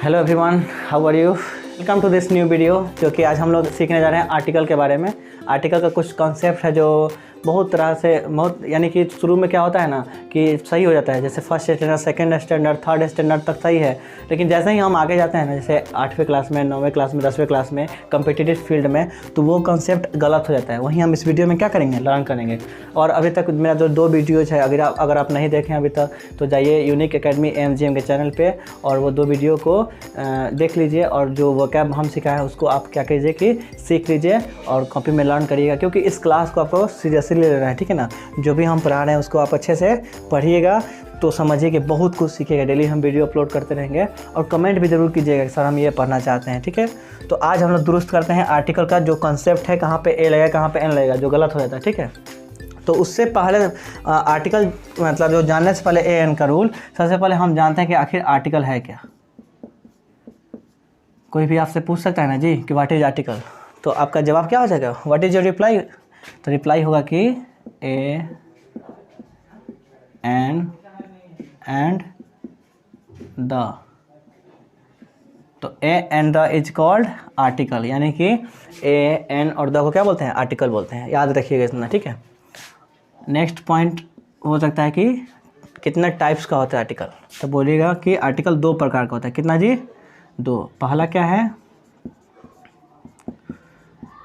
Hello everyone, how are you. Welcome to this new video. जो कि आज हम लोग सीखने जा रहे हैं आर्टिकल के बारे में। आर्टिकल का कुछ कॉन्सेप्ट है जो बहुत तरह से यानी कि शुरू में क्या होता है ना कि सही हो जाता है, जैसे first standard, second standard, third standard तक सही है। लेकिन जैसे ही हम आगे जाते हैं ना, जैसे 8वीं क्लास में, 9वीं क्लास में, 10वीं क्लास में, कम्पिटिटिव फील्ड में, तो वो कॉन्सेप्ट गलत हो जाता है। वहीं हम इस वीडियो में क्या करेंगे, लर्न करेंगे। और अभी तक मेरा जो 2 वीडियोज़ है, अगर आप नहीं देखें अभी तक तो जाइए यूनिक एकेडमी AMGM के चैनल पे और वो 2 वीडियो को देख लीजिए। और जो वोकैब हम सिखाए हैं उसको आप क्या कीजिए कि सीख लीजिए और कॉपी में लर्न करिएगा, क्योंकि इस क्लास को आपको सीरियसली ले लेना है, ठीक है ना। जो भी हम पढ़ा रहे हैं उसको आप अच्छे से पढ़िएगा तो समझिए कि बहुत कुछ सीखिएगा। डेली हम वीडियो अपलोड करते रहेंगे और कमेंट भी ज़रूर कीजिएगा कि सर हम ये पढ़ना चाहते हैं, ठीक है। तो आज हम लोग दुरुस्त करते हैं आर्टिकल का जो कॉन्सेप्ट है, कहाँ पे ए लगेगा कहाँ पे एन लगेगा, जो गलत हो जाता है, ठीक है। तो उससे पहले आर्टिकल मतलब जो जानने से पहले ए एन का रूल, सबसे पहले हम जानते हैं कि आखिर आर्टिकल है क्या। कोई भी आपसे पूछ सकता है ना जी कि व्हाट इज आर्टिकल, तो आपका जवाब क्या हो जाएगा, व्हाट इज योर रिप्लाई। तो रिप्लाई होगा कि ए एन एंड द। तो A and the is called article, यानी कि ए एन और द को क्या बोलते हैं, आर्टिकल बोलते हैं। याद रखिएगा इतना, ठीक है। नेक्स्ट पॉइंट हो सकता है कि कितना टाइप्स का होता है आर्टिकल। तो बोलिएगा कि आर्टिकल 2 प्रकार का होता है। कितना जी, 2। पहला क्या है,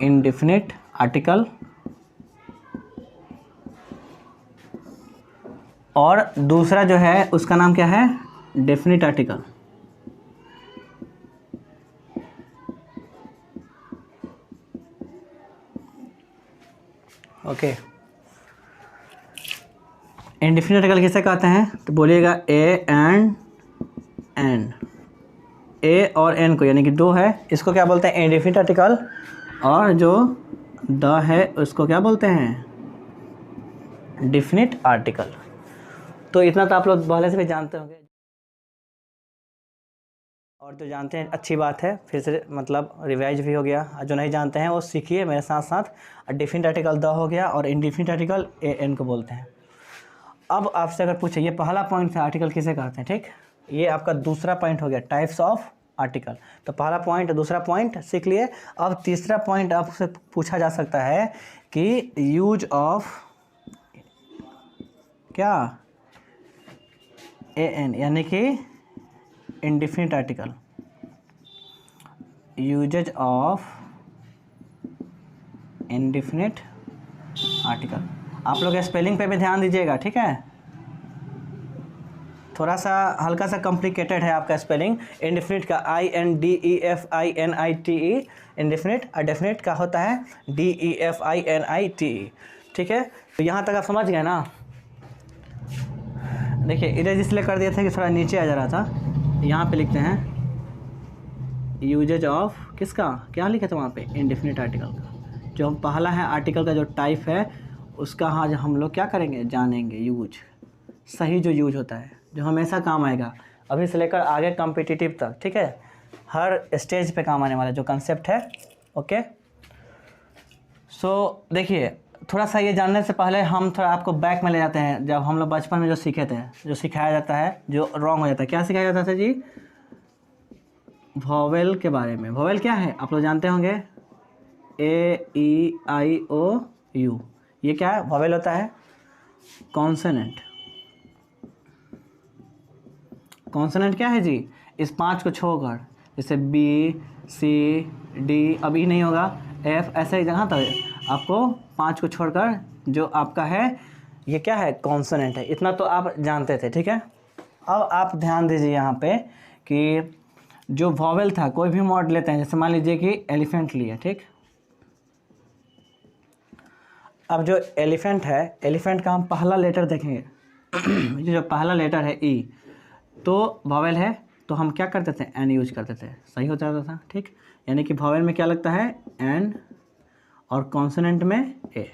इंडेफिनिट आर्टिकल, और दूसरा जो है उसका नाम क्या है, definite article. Okay, indefinite article किसे कहते हैं, तो बोलिएगा ए एंड एन। ए और एन को यानी कि 2 है, इसको क्या बोलते हैं, इंडेफिनिट आर्टिकल। और जो द है उसको क्या बोलते हैं, डेफिनिट आर्टिकल। तो इतना तो आप लोग पहले से भी जानते होंगे, और जो जानते हैं अच्छी बात है, फिर से मतलब रिवाइज भी हो गया। जो नहीं जानते हैं वो सीखिए मेरे साथ साथ। डेफिनिट आर्टिकल द हो गया और इंडेफिनिट आर्टिकल ए एन को बोलते हैं। अब आपसे अगर पूछे, ये पहला पॉइंट था आर्टिकल किसे कहते हैं, ठीक। ये आपका दूसरा पॉइंट हो गया, टाइप्स ऑफ आर्टिकल। तो पहला पॉइंट, दूसरा पॉइंट सीख लिए। अब तीसरा पॉइंट आपसे पूछा जा सकता है कि यूज ऑफ क्या, ए एन, यानी कि indefinite article. Usages of indefinite article. आप लोग स्पेलिंग पे भी ध्यान दीजिएगा, ठीक है। थोड़ा सा हल्का सा कॉम्प्लिकेटेड है आपका स्पेलिंग। इंडेफिनिट का INDEFINITE इंडेफिनिट, और डेफिनिट का होता है DEFINITE, ठीक है। तो यहाँ तक आप समझ गए ना। देखिए इरेज इसलिए कर दिया था कि थोड़ा नीचे आ जा रहा था। यहाँ पे लिखते हैं यूजेज ऑफ किसका, क्या लिखे थे वहाँ पे, इंडेफिनिट आर्टिकल का। जो हम पहला है आर्टिकल का जो टाइप है उसका आज हम लोग क्या करेंगे, जानेंगे। यूज, सही जो यूज होता है, जो हमेशा काम आएगा, अभी से लेकर आगे कॉम्पिटिटिव तक, ठीक है। हर स्टेज पे काम आने वाला जो कंसेप्ट है। ओके, सो देखिए थोड़ा सा ये जानने से पहले हम थोड़ा आपको बैक में ले जाते हैं। जब हम लोग बचपन में जो सीखे थे, जो सिखाया जाता है, जो रॉन्ग हो जाता है, क्या सिखाया जाता था जी, वॉवेल के बारे में। वॉवेल क्या है आप लोग जानते होंगे, AEIOU। ये क्या है, वॉवेल होता है कॉन्सोनेंट। कॉन्सोनेंट क्या है जी, इस 5 को छोड़कर, जैसे B C D, अब E नहीं होगा, F, ऐसे जगह तक आपको 5 को छोड़कर जो आपका है ये क्या है, कॉन्सोनेंट है। इतना तो आप जानते थे, ठीक है। अब आप ध्यान दीजिए यहाँ पे कि जो वॉवेल था, कोई भी वर्ड लेते हैं, जैसे मान लीजिए कि एलिफेंट लिया, ठीक। अब जो एलिफेंट है, एलिफेंट का हम पहला लेटर देखेंगे जो पहला लेटर है E, तो वॉवेल है, तो हम क्या करते थे, एन यूज करते थे, सही हो जाता था, ठीक। यानी कि वॉवेल में क्या लगता है, एन, और कॉन्सोनेंट में ए।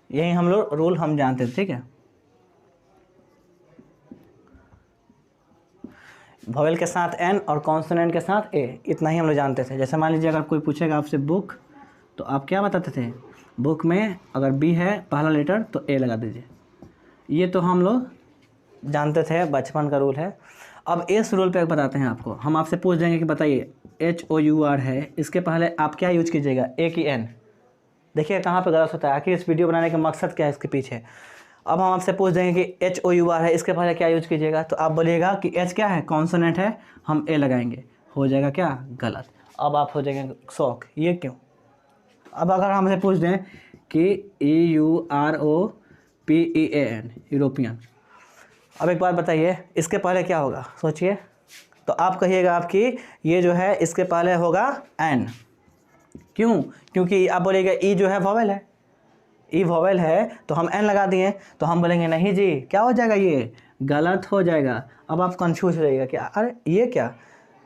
यही हम लोग रूल हम जानते थे, ठीक है। वॉवेल के साथ एन और कॉन्सोनेंट के साथ ए, इतना ही हम लोग जानते थे। जैसे मान लीजिए अगर कोई पूछेगा आपसे बुक, तो आप क्या बताते थे, बुक में अगर बी है पहला लेटर तो ए लगा दीजिए। ये तो हम लोग जानते थे, बचपन का रूल है। अब इस रूल पे बताते हैं आपको, हम आपसे पूछ देंगे कि बताइए HOUR है, इसके पहले आप क्या यूज कीजिएगा, A की N। देखिए कहाँ पे गलत होता है, आखिर इस वीडियो बनाने का मकसद क्या है इसके पीछे। अब हम आपसे पूछ देंगे कि HOUR है, इसके पहले क्या यूज कीजिएगा, तो आप बोलिएगा कि H क्या है, कॉन्सोनेंट है, हम A लगाएंगे, हो जाएगा क्या, गलत। अब आप हो जाएंगे शौक, ये क्यों। अब अगर हमसे पूछ दें कि EUROPEAN, यूरोपियन, अब एक बात बताइए इसके पहले क्या होगा, सोचिए। तो आप कहिएगा आपकी ये जो है इसके पहले होगा एन, क्यों, क्योंकि आप बोलेगा ई जो है वॉवेल है, ई वॉवेल है तो हम एन लगा दिए, तो हम बोलेंगे नहीं जी क्या हो जाएगा, ये गलत हो जाएगा। अब आप कंफ्यूज हो जाइएगा कि अरे ये क्या,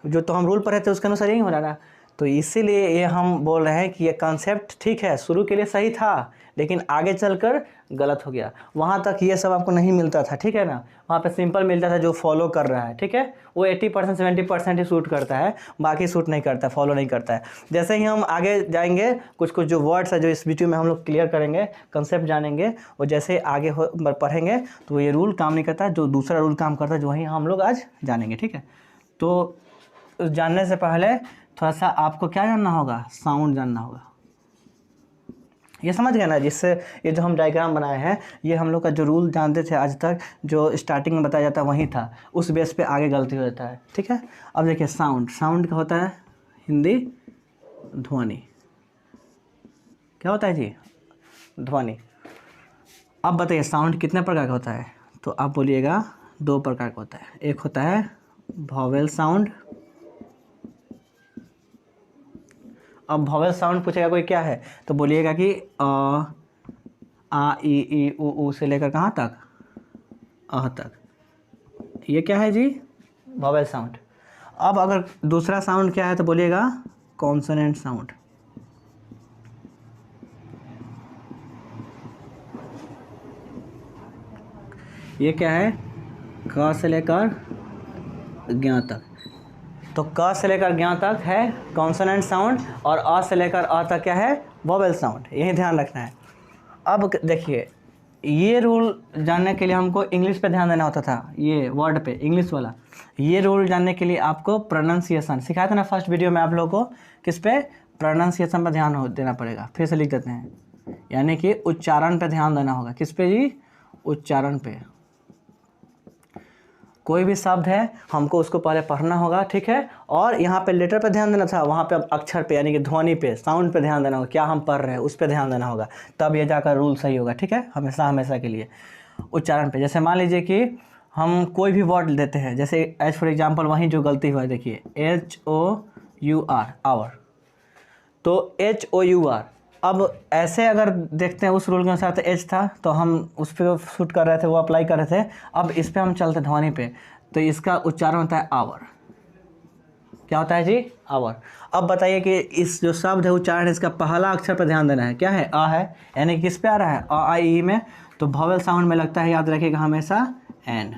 जो तो हम रूल पढ़े थे उसके अनुसार यही हो रहा ना। तो इसीलिए ये हम बोल रहे हैं कि ये कॉन्सेप्ट ठीक है, शुरू के लिए सही था लेकिन आगे चलकर गलत हो गया। वहाँ तक ये सब आपको नहीं मिलता था, ठीक है ना, वहाँ पे सिंपल मिलता था जो फॉलो कर रहा है, ठीक है, वो 80% 70% ही शूट करता है, बाकी शूट नहीं करता, फॉलो नहीं करता है। जैसे ही हम आगे जाएंगे कुछ कुछ जो वर्ड्स है जो इस वीडियो में हम लोग क्लियर करेंगे, कंसेप्ट जानेंगे, और जैसे आगे पढ़ेंगे तो ये रूल काम नहीं करता, जो दूसरा रूल काम करता है जो वही हम लोग आज जानेंगे, ठीक है। तो जानने से पहले थोड़ा सा आपको क्या जानना होगा, साउंड जानना होगा। ये समझ गए ना, जिससे ये जो हम डायग्राम बनाए हैं ये हम लोग का जो रूल जानते थे आज तक, जो स्टार्टिंग में बताया जाता है वही था, उस बेस पे आगे गलती हो जाता है, ठीक है। अब देखिए साउंड, साउंड क्या होता है, हिंदी ध्वनि, क्या होता है जी, ध्वनि। अब बताइए साउंड कितने प्रकार का होता है, तो आप बोलिएगा 2 प्रकार का होता है। एक होता है वॉवेल साउंड। अब वॉवेल साउंड पूछेगा कोई क्या है, तो बोलिएगा कि आ ई ई उ से लेकर कहाँ तक, तक, ये क्या है जी, वॉवेल साउंड। अब अगर दूसरा साउंड क्या है तो बोलिएगा कॉन्सोनेंट साउंड। ये क्या है, क से लेकर ज्ञ तक। तो क से लेकर ज्ञ तक है कॉन्सोनेंट साउंड, और अ से लेकर अ तक क्या है, वॉवेल साउंड, यही ध्यान रखना है। अब देखिए ये रूल जानने के लिए हमको इंग्लिश पे ध्यान देना होता था, ये वर्ड पे इंग्लिश वाला। ये रूल जानने के लिए आपको प्रोनाउंसिएशन सिखाया था ना फर्स्ट वीडियो में आप लोगों को, किस पे, प्रोनाउंसिएशन पर ध्यान देना पड़ेगा। फिर से लिख देते हैं, यानी कि उच्चारण पे ध्यान देना होगा, किस पे जी, उच्चारण पे। कोई भी शब्द है हमको उसको पहले पढ़ना होगा, ठीक है, और यहाँ पे लेटर पे ध्यान देना था, वहाँ पे अब अक्षर पे यानी कि ध्वनि पे, साउंड पे ध्यान देना होगा, क्या हम पढ़ रहे हैं उस पे ध्यान देना होगा, तब ये जाकर रूल सही होगा, ठीक है, हमेशा हमेशा के लिए उच्चारण पे। जैसे मान लीजिए कि हम कोई भी वर्ड लेते हैं, जैसे एज फॉर एग्जाम्पल वहीं जो गलती हुआ है देखिए, HOUR, आवर, तो HOUR। अब ऐसे अगर देखते हैं उस रूल के अनुसार तो एच था, तो हम उस पर शूट कर रहे थे, वो अप्लाई कर रहे थे। अब इस पर हम चलते ध्वनि पे, तो इसका उच्चारण होता है आवर। क्या होता है जी, आवर। अब बताइए कि इस जो शब्द है उच्चारण, इसका पहला अक्षर पर ध्यान देना है, क्या है, आ है, यानी किस पे आ रहा है, अ आ ई में, तो वॉवेल साउंड में लगता है, याद रखिएगा हमेशा एन।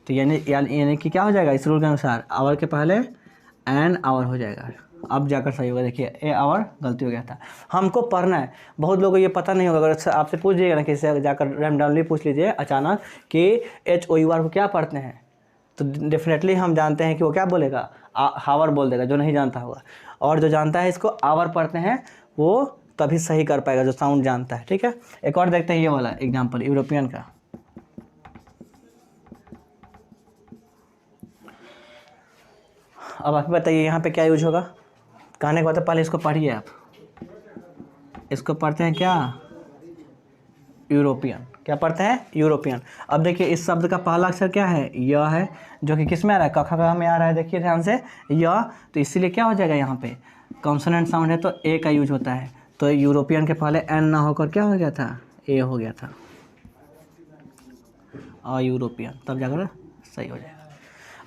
तो यानी कि क्या हो जाएगा इस रूल के अनुसार, आवर के पहले एन आवर हो जाएगा। अब जाकर सही होगा, देखिए ए आवर गलती हो गया था। हमको पढ़ना है, बहुत लोगों को ये पता नहीं होगा, अगर आपसे पूछ लीजिएगा ना, किसी जाकर रैंडमली पूछ लीजिए अचानक कि HOUR को क्या पढ़ते हैं, तो डेफिनेटली हम जानते हैं कि वो क्या बोलेगा, हावर बोल देगा, जो नहीं जानता होगा। और जो जानता है इसको आवर पढ़ते हैं वो तभी सही कर पाएगा जो साउंड जानता है, ठीक है। एक और देखते हैं ये वाला एग्जाम्पल यूरोपियन का। अब आप बताइए यहाँ पे क्या यूज होगा, कहने के बाद पहले इसको पढ़िए आप, इसको पढ़ते हैं क्या, यूरोपियन। क्या पढ़ते हैं, यूरोपियन। अब देखिए इस शब्द का पहला अक्षर क्या है, य है, जो कि किस में आ रहा है, क ख ग में आ रहा है, देखिए ध्यान से य, तो इसीलिए क्या हो जाएगा, यहाँ पे कॉन्सोनेंट साउंड है तो ए का यूज होता है, तो यूरोपियन के पहले एन ना होकर क्या हो गया था, ए हो गया था, यूरोपियन, तब जाकर सही हो जाएगा।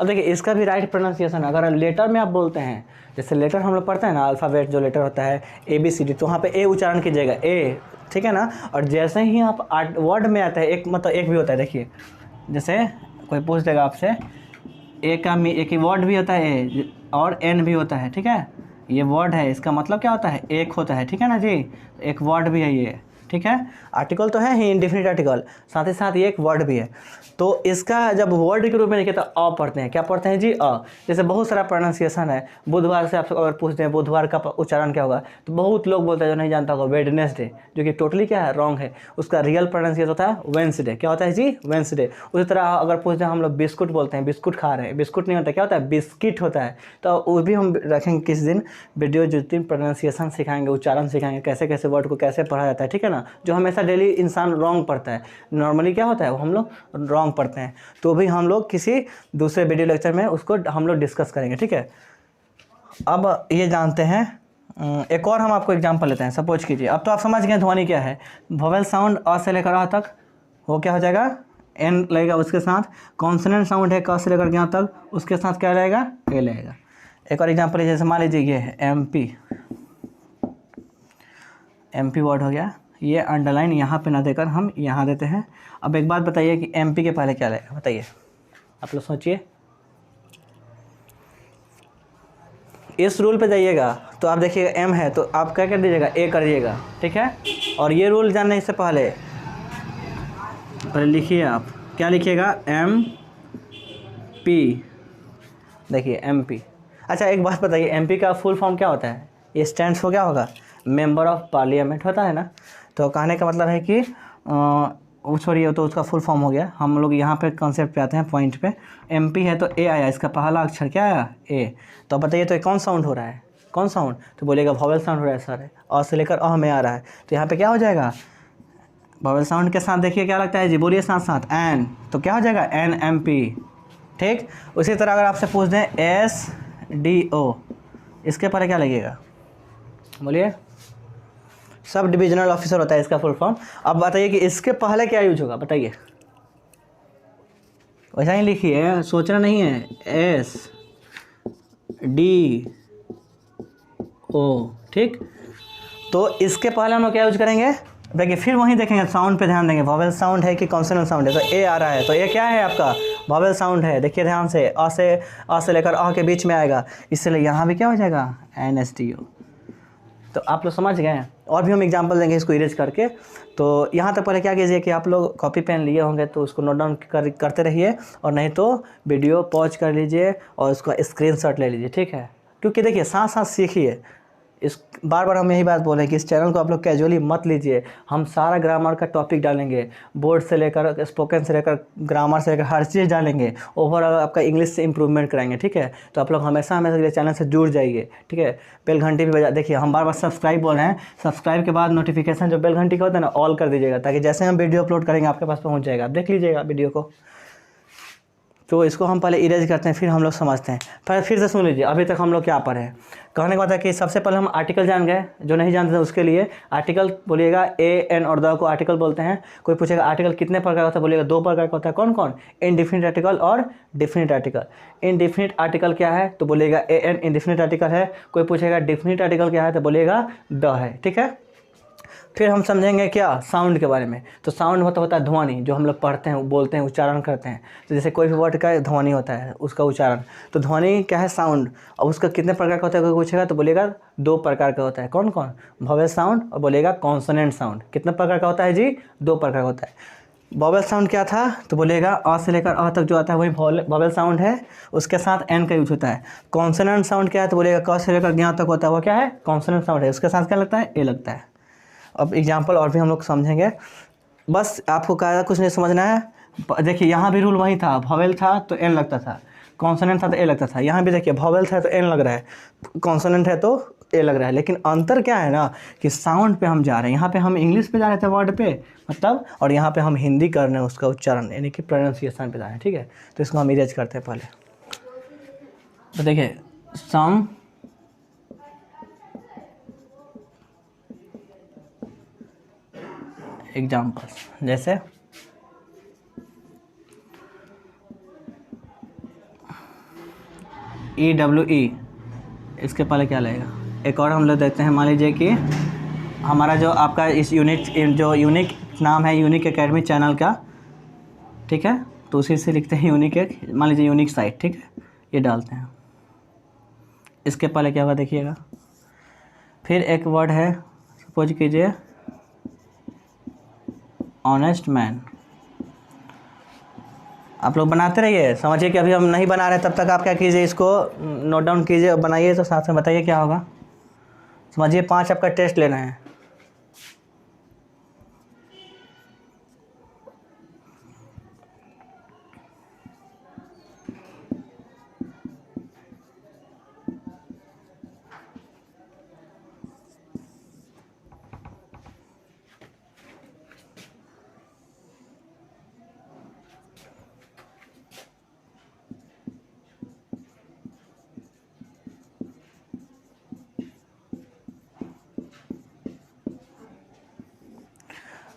अब देखिए इसका भी राइट प्रोनाउंसिएशन, अगर लेटर में आप बोलते हैं, जैसे लेटर हम लोग पढ़ते हैं ना, अल्फ़ाबेट जो लेटर होता है ABCD, तो वहाँ पे ए उच्चारण कीजिएगा, ए, ठीक है ना। और जैसे ही आप वर्ड में आता है, एक मतलब एक भी होता है, देखिए जैसे कोई पूछ देगा आपसे, एक ही वर्ड भी होता है ए, और एन भी होता है, ठीक है, ये वर्ड है, इसका मतलब क्या होता है, एक होता है, ठीक है ना जी, एक वर्ड भी है ये, ठीक है। आर्टिकल तो है ही इंडिफिनिट आर्टिकल, साथ ही साथ ये एक वर्ड भी है। तो इसका जब वर्ड के रूप में लिखे तो अ पढ़ते हैं, क्या पढ़ते हैं जी? अ। जैसे बहुत सारा प्रोनाउंसिएशन है, बुधवार से आप अगर पूछते हैं बुधवार का उच्चारण क्या होगा, तो बहुत लोग बोलते हैं, जो नहीं जानता होगा वेडनेसडे, जो कि टोटली क्या है, रॉन्ग है। उसका रियल प्रोनाउंसिएशन होता है वेंसडे। क्या होता है जी? वेंसडे। उसी तरह अगर पूछते हैं हम लोग बिस्कुट बोलते हैं, बिस्कुट खा रहे हैं, बिस्कुट नहीं होता, क्या होता है? बिस्किट होता है। तो वो भी हम रखेंगे किस दिन वीडियो, जिस दिन प्रोनाउंसिएशन सिखाएंगे, उच्चारण सिखाएंगे, कैसे कैसे वर्ड को कैसे पढ़ा जाता है, ठीक है ना। जो हमेशा डेली इंसान रॉन्ग पढ़ता है, नॉर्मली क्या होता है, वो हम लोग रॉन्ग पढ़ते हैं। तो भी हम लोग किसी दूसरे वीडियो लेक्चर में उसको हम लोग डिस्कस करेंगे, ठीक है। अब ये जानते हैं, एक और हम आपको एग्जांपल लेते हैं। सपोज कीजिए, अब तो आप समझ गए ध्वनि क्या है। वोवेल साउंड अ से लेकर आ तक, वो क्या हो जाएगा? एन लगेगा उसके साथ। कॉन्सोनेंट साउंड है क से लेकर यहाँ तक, उसके साथ क्या रहेगा? ए लगेगा। एक और एग्जांपल है, जैसे मान लीजिए ये है एमपी, एमपी वर्ड हो गया। ये अंडरलाइन यहाँ पे ना देकर हम यहाँ देते हैं। अब एक बात बताइए कि एमपी के पहले क्या लगेगा, बताइए आप लोग सोचिए। इस रूल पे जाइएगा तो आप देखिएगा एम है तो आप क्या कर दीजिएगा? ए कर दीजिएगा, ठीक है। और ये रूल जानने से पहले लिखिए, आप क्या लिखिएगा? M P. देखिए एम पी। अच्छा एक बात बताइए, एम पी का फुल फॉर्म क्या होता है? ये स्टैंड फॉर क्या होगा? मेंबर ऑफ पार्लियामेंट होता है ना। तो कहने का मतलब है कि वो छोड़िए, तो उसका फुल फॉर्म हो गया। हम लोग यहाँ पे कॉन्सेप्ट पे आते हैं, पॉइंट पे। एमपी है तो ए आया, इसका पहला अक्षर क्या आया? ए। तो बताइए तो ये कौन साउंड हो रहा है? कौन साउंड? तो बोलेगा वोवेल साउंड हो रहा है सर, अ से लेकर अ में आ रहा है। तो यहाँ पे क्या हो जाएगा? वोवेल साउंड के साथ देखिए क्या लगता है जी, बोलिए साथ साथ, एन। तो क्या हो जाएगा? एन एम पी, ठीक। उसी तरह अगर आपसे पूछ दें एस डी ओ, इसके पहले क्या लगेगा? बोलिए। सब डिविजनल ऑफिसर होता है इसका फुल फॉर्म। अब बताइए कि इसके पहले क्या यूज होगा, बताइए। वैसा ही लिखिए, सोचना नहीं है। एस डी ओ, ठीक। तो इसके पहले हम लोग क्या यूज करेंगे? देखिए फिर वहीं देखेंगे, साउंड पे ध्यान देंगे। वोवेल साउंड है कि कॉन्सोनेंट साउंड है? तो ए आ रहा है, तो ये क्या है आपका? वोवेल साउंड है। देखिए ध्यान से, अ से लेकर अ के बीच में आएगा, इसलिए यहाँ भी क्या हो जाएगा? N S T O. तो आप लोग समझ गए हैं। और भी हम एग्जांपल देंगे इसको इरेज करके। तो यहाँ तक पहले क्या कीजिए कि आप लोग कॉपी पेन लिए होंगे तो उसको नोट डाउन करते रहिए, और नहीं तो वीडियो पॉज कर लीजिए और उसका स्क्रीनशॉट ले लीजिए, ठीक है। क्योंकि देखिए साथ साथ सीखिए। इस बार बार हम यही बात बोल रहे हैं कि इस चैनल को आप लोग कैजुअली मत लीजिए। हम सारा ग्रामर का टॉपिक डालेंगे, बोर्ड से लेकर स्पोकन से लेकर ग्रामर से लेकर हर चीज़ डालेंगे। ओवरऑल आपका इंग्लिश से इंप्रूवमेंट कराएंगे, ठीक है। तो आप लोग हमेशा हमेशा ये चैनल से जुड़ जाइए, ठीक है। बेल घंटी भी बजा, देखिए हम बार बार सब्सक्राइब बोल रहे हैं, सब्सक्राइब के बाद नोटिफिकेशन जो बेल घंटी का होता है ना, ऑल कर दीजिएगा, ताकि जैसे हम वीडियो अपलोड करेंगे आपके पास पहुँच जाएगा। आप देख लीजिएगा वीडियो को। तो इसको हम पहले इरेज करते हैं, फिर हम लोग समझते हैं। फिर से सुन लीजिए, अभी तक हम लोग क्या पढ़े हैं। कहने का बात है कि सबसे पहले हम आर्टिकल जान गए, जो नहीं जानते थे उसके लिए आर्टिकल बोलिएगा। ए एन और द को आर्टिकल बोलते हैं। कोई पूछेगा आर्टिकल कितने प्रकार का होता है, बोलिएगा 2 प्रकार का होता है। कौन कौन? इनडिफिनिट आर्टिकल और डिफिनिट आर्टिकल। इनडिफिनिट आर्टिकल क्या है, तो बोलिएगा ए एन इनडिफिनिट आर्टिकल है। कोई पूछेगा डिफिनिट आर्टिकल क्या है, तो बोलिएगा द है, ठीक है। फिर हम समझेंगे क्या, साउंड के बारे में। तो साउंड होता है ध्वनि, जो हम लोग पढ़ते हैं, बोलते हैं, उच्चारण करते हैं। तो जैसे कोई भी वर्ड का ध्वनि होता है, उसका उच्चारण। तो ध्वनि क्या है? साउंड। और उसका कितने प्रकार का होता है कोई पूछेगा, तो बोलेगा 2 प्रकार का होता है। कौन कौन? वोवेल साउंड और बोलेगा कॉन्सोनेंट साउंड। कितने प्रकार का होता है जी? 2 प्रकार का होता है। वोवेल साउंड क्या था, तो बोलेगा अ से लेकर अ तक जो आता है वही वोवेल साउंड है, उसके साथ एन का यूज होता है। कॉन्सोनेंट साउंड क्या है, तो बोलेगा क से लेकर ज्ञ तक होता है, वो क्या है? कॉन्सोनेंट साउंड है, उसके साथ क्या लगता है? ए लगता है। अब एग्जाम्पल और भी हम लोग समझेंगे, बस आपको क्या कुछ नहीं समझना है। देखिए यहाँ भी रूल वही था, वोवेल था तो एन लगता था, कॉन्सोनेंट था तो ए लगता था। यहाँ भी देखिए वोवेल था तो एन लग रहा है, कॉन्सोनेंट है तो ए लग रहा है। लेकिन अंतर क्या है ना, कि साउंड पे हम जा रहे हैं। यहाँ पे हम इंग्लिश पे जा रहे थे वर्ड पे, मतलब, और यहाँ पे हम हिंदी कर रहे हैं उसका उच्चारण, यानी कि प्रोनाउंसिएशन पे जा रहे हैं, ठीक है। तो इसको हम इरेज करते हैं पहले। तो देखिए सम एग्जाम्पल्स, जैसे EWE, इसके पहले क्या लगेगा? एक और हम लोग देखते हैं। मान लीजिए कि हमारा जो आपका इस यूनिक नाम है, यूनिक एकेडमी चैनल का, ठीक है। तो उसी से लिखते हैं यूनिक, एक मान लीजिए यूनिक साइट, ठीक है, ये डालते हैं। इसके पहले क्या होगा देखिएगा। फिर एक वर्ड है, सपोज कीजिए ऑनेस्ट मैन। आप लोग बनाते रहिए, समझिए कि अभी हम नहीं बना रहे, तब तक आप क्या कीजिए, इसको नोट डाउन कीजिए और बनाइए, तो साथ में बताइए क्या होगा। समझिए 5 आपका टेस्ट लेना है।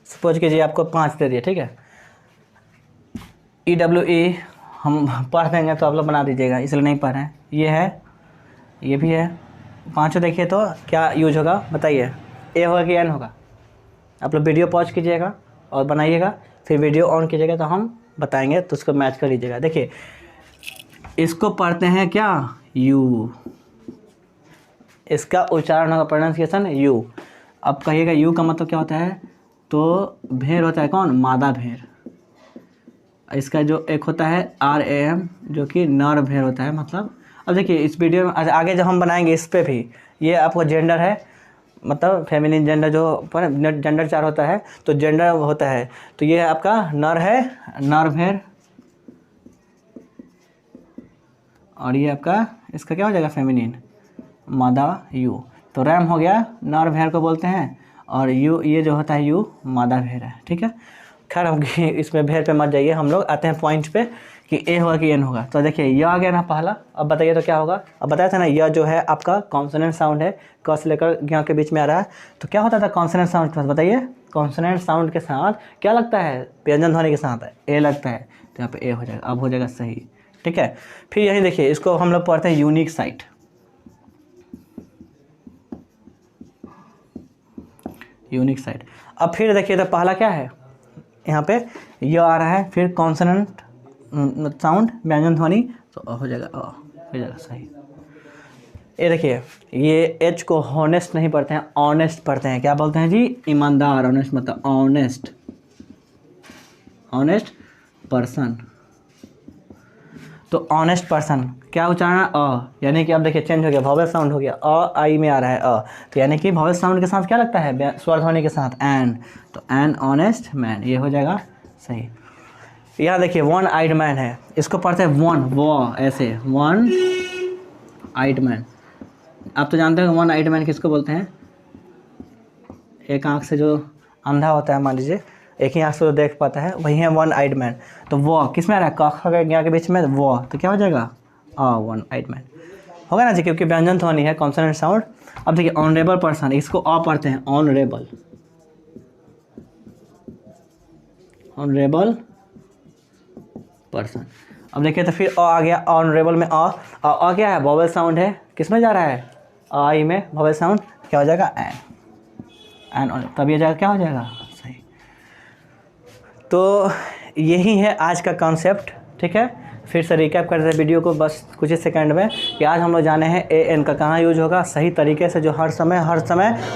सपोज कीजिए आपको 5 दे दिए, ठीक है। EWE हम पढ़ देंगे तो आप लोग बना दीजिएगा, इसलिए नहीं पढ़ रहे हैं। ये है, ये भी है, 5 देखिए तो क्या यूज होगा बताइए, ए होगा कि एन होगा। आप लोग वीडियो पॉज कीजिएगा और बनाइएगा, फिर वीडियो ऑन कीजिएगा तो हम बताएंगे, तो उसको मैच कर लीजिएगा। देखिए इसको पढ़ते हैं क्या, यू, इसका उच्चारण होगा प्रोनाउंसिएशन यू। अब कहिएगा यू का मतलब क्या होता है, तो भेड़ होता है कौन, मादा भेड़। इसका जो एक होता है RAM जो कि नर भेड़ होता है मतलब। अब देखिए इस वीडियो में आगे जब हम बनाएंगे इस पे भी, ये आपको जेंडर है, मतलब फेमिनिन जेंडर जो पर जेंडर 4 होता है, तो जेंडर होता है, तो ये आपका नर है, नर भेड़, और ये आपका इसका क्या हो जाएगा, फेमिनिन, मादा यू। तो रैम हो गया, नर भेड़ को बोलते हैं, और यू ये जो होता है यू मादा भेड़ है, ठीक है। खैर हम इसमें भेड़ पे मत जाइए, हम लोग आते हैं पॉइंट पे कि ए होगा कि एन होगा। तो देखिए यह आ गया ना पहला, अब बताइए तो क्या होगा। अब बताया था ना, यह जो है आपका कॉन्सोनेंट साउंड है, क से लेकर ज्ञ के बीच में आ रहा है। तो क्या होता था कॉन्सोनेंट साउंड के साथ, बताइए कॉन्सोनेंट साउंड के साथ क्या लगता है, व्यंजन ध्वनि के साथ ए लगता है, तो यहाँ पे ए हो जाएगा, अब हो जाएगा सही, ठीक है। फिर यही देखिए, इसको हम लोग पढ़ते हैं यूनिक साइट, यूनिक साइट। अब फिर देखिए तो पहला क्या है, यहाँ पे यह आ रहा है, फिर कॉन्सोनेंट साउंड व्यंजन ध्वनि, तो हो जाएगा हो जाएगा सही। ये देखिए ये एच को हॉनेस्ट नहीं पढ़ते हैं, ऑनेस्ट पढ़ते हैं। क्या बोलते हैं जी, ईमानदार। ऑनेस्ट मतलब ऑनेस्ट, ऑनेस्ट पर्सन। तो ऑनेस्ट पर्सन क्या उच्चारण, यानी कि अब देखिए चेंज हो गया, वॉवेल साउंड हो गया, आई में आ रहा है तो यानी कि वॉवेल साउंड के साथ क्या लगता है, स्वर ध्वनि के साथ एन, तो एन ऑनेस्ट मैन, ये हो जाएगा सही। यहाँ देखिए वन आइड मैन है, इसको पढ़ते हैं वन, वो ऐसे वन आइड मैन। आप तो जानते हैं वन आइड मैन किसको बोलते हैं, एक आंख से जो अंधा होता है, मान लीजिए एक ही आंख से जो देख पाता है, वही है वन आइड मैन। तो वो किस में आ रहा है, क ख के बीच में, वो तो क्या हो जाएगा, वन आइड मैन होगा ना जी, क्योंकि व्यंजन ध्वनि है, कॉन्सोनेंट साउंड। अब देखिए ऑनरेबल पर्सन, इसको पढ़ते हैं ऑनरेबल, ऑनरेबल पर्सन। अब देखिए तो फिर आ गया, ऑनरेबल में क्या है, वॉवेल साउंड है, किस में जा रहा है, आई में वॉवेल साउंड, क्या हो जाएगा एन, तब ये जाएगा क्या हो जाएगा सही। तो यही है आज का कॉन्सेप्ट, ठीक है। फिर से रिकैप करते हैं वीडियो को बस कुछ ही सेकंड में, कि आज हम लोग जाने हैं ए एन का कहाँ यूज होगा सही तरीके से, जो हर समय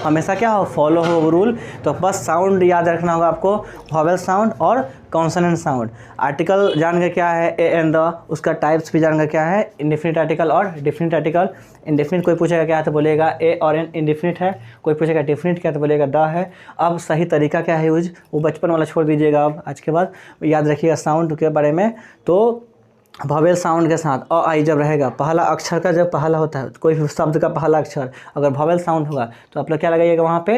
हमेशा क्या हो, फॉलो हो रूल। तो बस साउंड याद रखना होगा आपको, वॉवेल साउंड और कॉन्सोनेंट साउंड। आर्टिकल जान गए क्या है, ए एन द, उसका टाइप्स भी जान गए क्या है, इंडेफिनिट आर्टिकल और डिफिनिट आर्टिकल। इंडेफिनिट कोई पूछेगा क्या है तो बोलेगा ए और एन इंडेफिनिट है, कोई पूछेगा डिफिनिट क्या है तो बोलेगा द है। अब सही तरीका क्या है यूज, वो बचपन वाला छोड़ दीजिएगा, अब आज के बाद याद रखिएगा साउंड के बारे में। तो वॉवेल साउंड के साथ आई जब रहेगा, पहला अक्षर का जब पहला होता है, कोई भी शब्द का पहला अक्षर अगर वॉवेल साउंड होगा तो आप लोग क्या लगाइएगा, वहाँ पे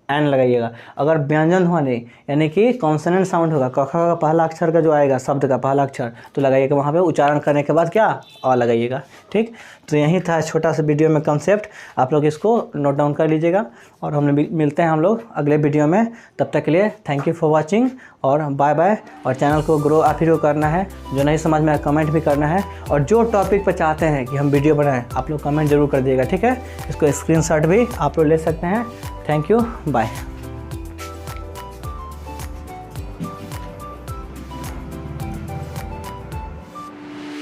एन लगाइएगा। अगर व्यंजन ध्वनि यानी कि कॉन्सोनेंट साउंड होगा, क ख का पहला अक्षर का जो आएगा, शब्द का पहला अक्षर, तो लगाइएगा वहाँ पे, उच्चारण करने के बाद क्या लगाइएगा, ठीक। तो यही था छोटा सा वीडियो में कॉन्सेप्ट, आप लोग इसको नोट डाउन कर लीजिएगा। और हम मिलते हैं हम लोग अगले वीडियो में, तब तक के लिए थैंक यू फॉर वॉचिंग और बाय बाय। और चैनल को ग्रो आप ही को करना है, जो नहीं समझ में कमेंट भी करना है, और जो टॉपिक पर चाहते हैं कि हम वीडियो बनाएं आप लोग कमेंट जरूर कर दिएगा, ठीक है। इसको स्क्रीनशॉट भी आप लोग ले सकते हैं। Thank you, bye.